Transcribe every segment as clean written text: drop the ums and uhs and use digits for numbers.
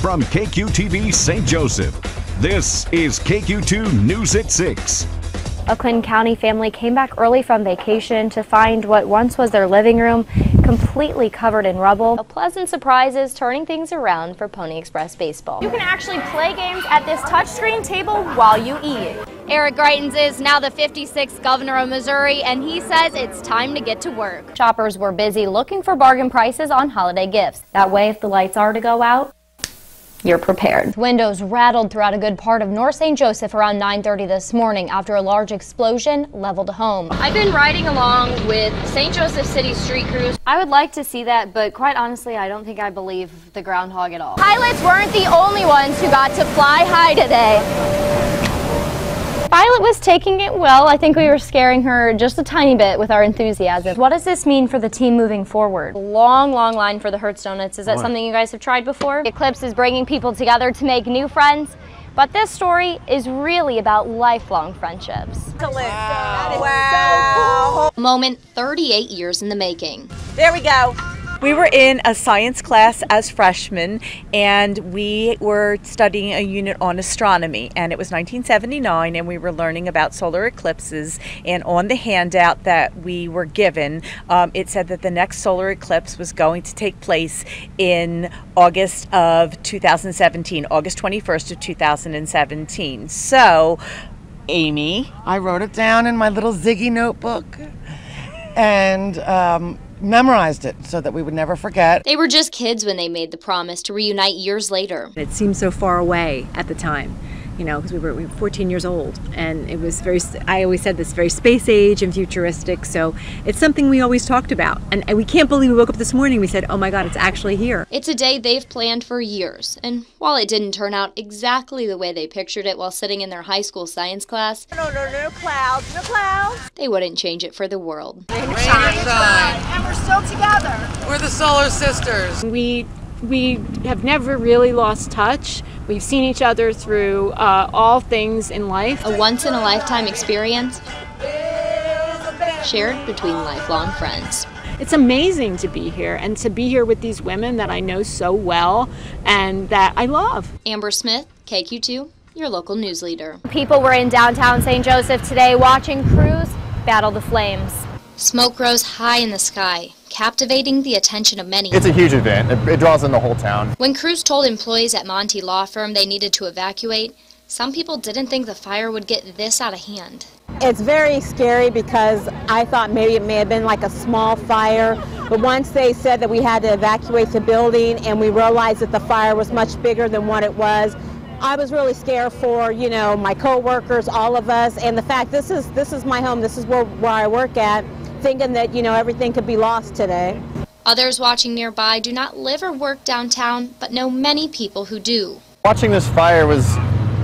From KQTV St. Joseph, this is KQ2 News at 6. A Clinton County family came back early from vacation to find what once was their living room completely covered in rubble. A pleasant surprise is turning things around for Pony Express baseball. You can actually play games at this touchscreen table while you eat. Eric Greitens is now the 56th governor of Missouri, and he says it's time to get to work. Shoppers were busy looking for bargain prices on holiday gifts. That way, if the lights are to go out, you're prepared. Windows rattled throughout a good part of North St. Joseph around 9:30 this morning after a large explosion leveled a home. I've been riding along with St. Joseph City street crews. I would like to see that, but quite honestly, I don't think I believe the groundhog at all. Pilots weren't the only ones who got to fly high today. Violet was taking it well. I think we were scaring her just a tiny bit with our enthusiasm. What does this mean for the team moving forward? Long line for the Hertz Donuts. Is that something you guys have tried before? Eclipse is bringing people together to make new friends, but this story is really about lifelong friendships. Wow. A moment 38 years in the making. There we go. We were in a science class as freshmen, and we were studying a unit on astronomy, and it was 1979, and we were learning about solar eclipses. And on the handout that we were given, it said that the next solar eclipse was going to take place in August of 2017, August 21st of 2017. So, Amy, I wrote it down in my little Ziggy notebook and memorized it so that we would never forget. They were just kids when they made the promise to reunite years later. It seemed so far away at the time, you know, because we were 14 years old, and it was very, I always said this, very space age and futuristic, so it's something we always talked about. And we can't believe we woke up this morning, we said, oh my God, it's actually here. It's a day they've planned for years, and while it didn't turn out exactly the way they pictured it while sitting in their high school science class, no clouds, no clouds. They wouldn't change it for the world. Rain or shine. And we're still together. We're the Solar Sisters. We have never really lost touch. We've seen each other through all things in life. A once-in-a-lifetime experience shared between lifelong friends. It's amazing to be here, and to be here with these women that I know so well and that I love. Amber Smith, KQ2, your local news leader. People were in downtown St. Joseph today watching crews battle the flames. Smoke rose high in the sky, captivating the attention of many. It's a huge event. It draws in the whole town. When crews told employees at Monty Law Firm they needed to evacuate, some people didn't think the fire would get this out of hand. It's very scary because I thought maybe it may have been like a small fire, but once they said that we had to evacuate the building and we realized that the fire was much bigger than what it was, I was really scared for, you know, my co-workers, all of us, and the fact this is my home, this is where I work at, thinking that, you know, everything could be lost today. Others watching nearby do not live or work downtown, but know many people who do. Watching this fire was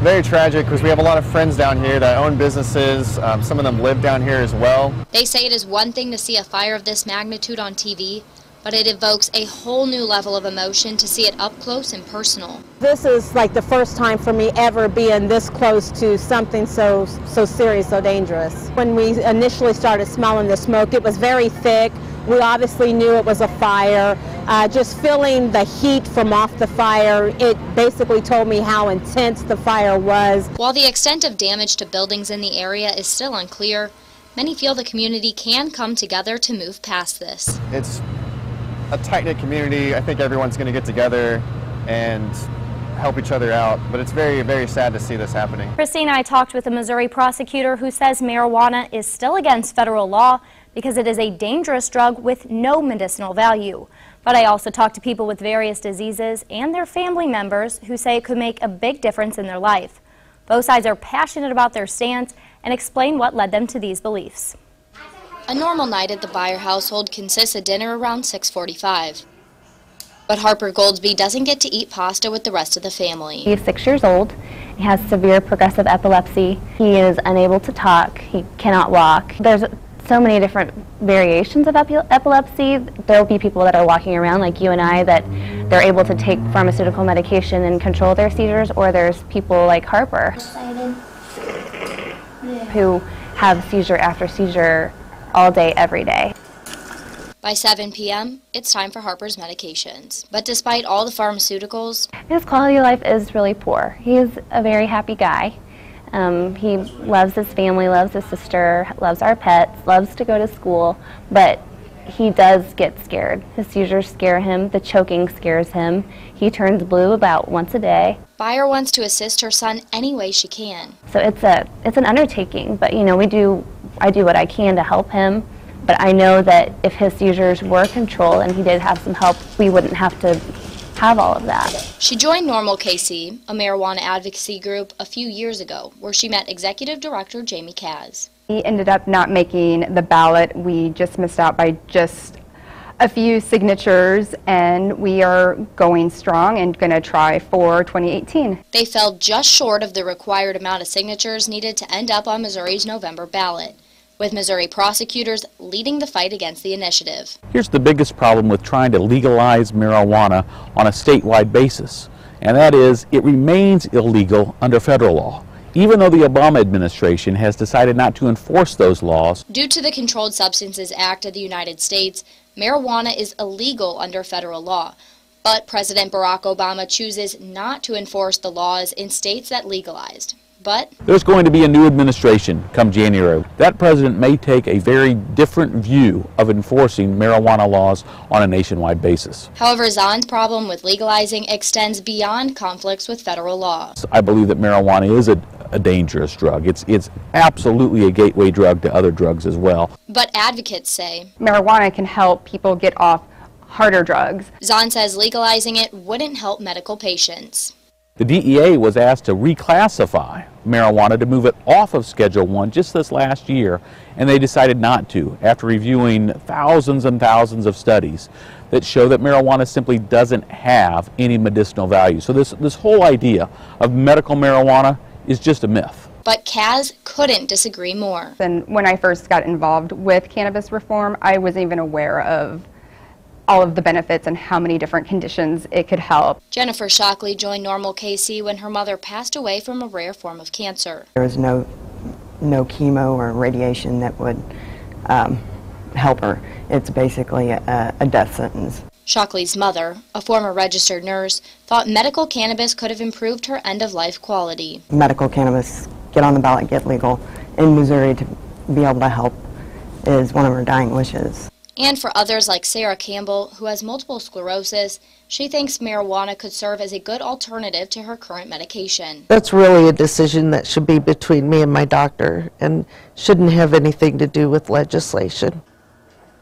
very tragic because we have a lot of friends down here that own businesses. Some of them live down here as well. They say it is one thing to see a fire of this magnitude on TV, but it evokes a whole new level of emotion to see it up close and personal. This is like the first time for me ever being this close to something so serious, so dangerous. When we initially started smelling the smoke, it was very thick. We obviously knew it was a fire. Just feeling the heat from off the fire, it basically told me how intense the fire was. While the extent of damage to buildings in the area is still unclear, many feel the community can come together to move past this. It's a tight-knit community. I think everyone's going to get together and help each other out, but it's very, very sad to see this happening. Christine and I talked with a Missouri prosecutor who says marijuana is still against federal law because it is a dangerous drug with no medicinal value. But I also talked to people with various diseases and their family members who say it could make a big difference in their life. Both sides are passionate about their stance and explain what led them to these beliefs. A normal night at the Byer household consists of dinner around 6:45. But Harper Goldsby doesn't get to eat pasta with the rest of the family. He is 6 years old. He has severe progressive epilepsy. He is unable to talk. He cannot walk. There's so many different variations of epilepsy. There will be people that are walking around like you and I that they're able to take pharmaceutical medication and control their seizures, or there's people like Harper who have seizure after seizure all day, every day. By 7 p.m., it's time for Harper's medications. But despite all the pharmaceuticals, his quality of life is really poor. He's a very happy guy. He loves his family, loves his sister, loves our pets, loves to go to school, but he does get scared. His seizures scare him, the choking scares him. He turns blue about once a day. Bayer wants to assist her son any way she can. So it's an undertaking, but you know, I do what I can to help him, but I know that if his seizures were controlled and he did have some help, we wouldn't have to have all of that. She joined Normal KC, a marijuana advocacy group, a few years ago, where she met Executive Director Jamie Kaz. We ended up not making the ballot. We just missed out by just a few signatures, and we are going strong and going to try for 2018. They fell just short of the required amount of signatures needed to end up on Missouri's November ballot, with Missouri prosecutors leading the fight against the initiative. Here's the biggest problem with trying to legalize marijuana on a statewide basis, and that is it remains illegal under federal law, even though the Obama administration has decided not to enforce those laws. Due to the Controlled Substances Act of the United States, marijuana is illegal under federal law, but President Barack Obama chooses not to enforce the laws in states that legalized. But there's going to be a new administration come January. That president may take a very different view of enforcing marijuana laws on a nationwide basis. However, Zahn's problem with legalizing extends beyond conflicts with federal law. I believe that marijuana is a dangerous drug. It's absolutely a gateway drug to other drugs as well. But advocates say marijuana can help people get off harder drugs. Zahn says legalizing it wouldn't help medical patients. The DEA was asked to reclassify marijuana to move it off of Schedule I just this last year, and they decided not to after reviewing thousands and thousands of studies that show that marijuana simply doesn't have any medicinal value. So this whole idea of medical marijuana is just a myth. But Kaz couldn't disagree more. And when I first got involved with cannabis reform, I wasn't even aware of all of the benefits and how many different conditions it could help. Jennifer Shockley joined Normal KC when her mother passed away from a rare form of cancer. There was no chemo or radiation that would help her. It's basically a death sentence. Shockley's mother, a former registered nurse, thought medical cannabis could have improved her end-of-life quality. Medical cannabis, get on the ballot, get legal in Missouri to be able to help is one of her dying wishes. And for others like Sarah Campbell, who has multiple sclerosis, she thinks marijuana could serve as a good alternative to her current medication. That's really a decision that should be between me and my doctor and shouldn't have anything to do with legislation.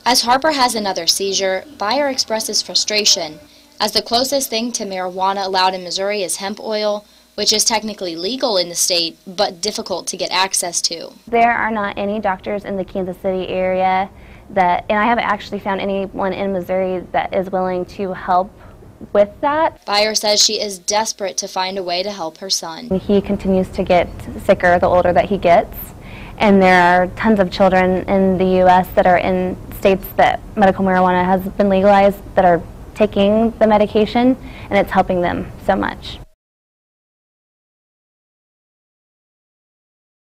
As Harper has another seizure, Bayer expresses frustration, as the closest thing to marijuana allowed in Missouri is hemp oil, which is technically legal in the state, but difficult to get access to. There are not any doctors in the Kansas City area and I haven't actually found anyone in Missouri that is willing to help with that. Bayer says she is desperate to find a way to help her son. He continues to get sicker the older that he gets, and there are tons of children in the U.S. that are in states that medical marijuana has been legalized that are taking the medication, and it's helping them so much.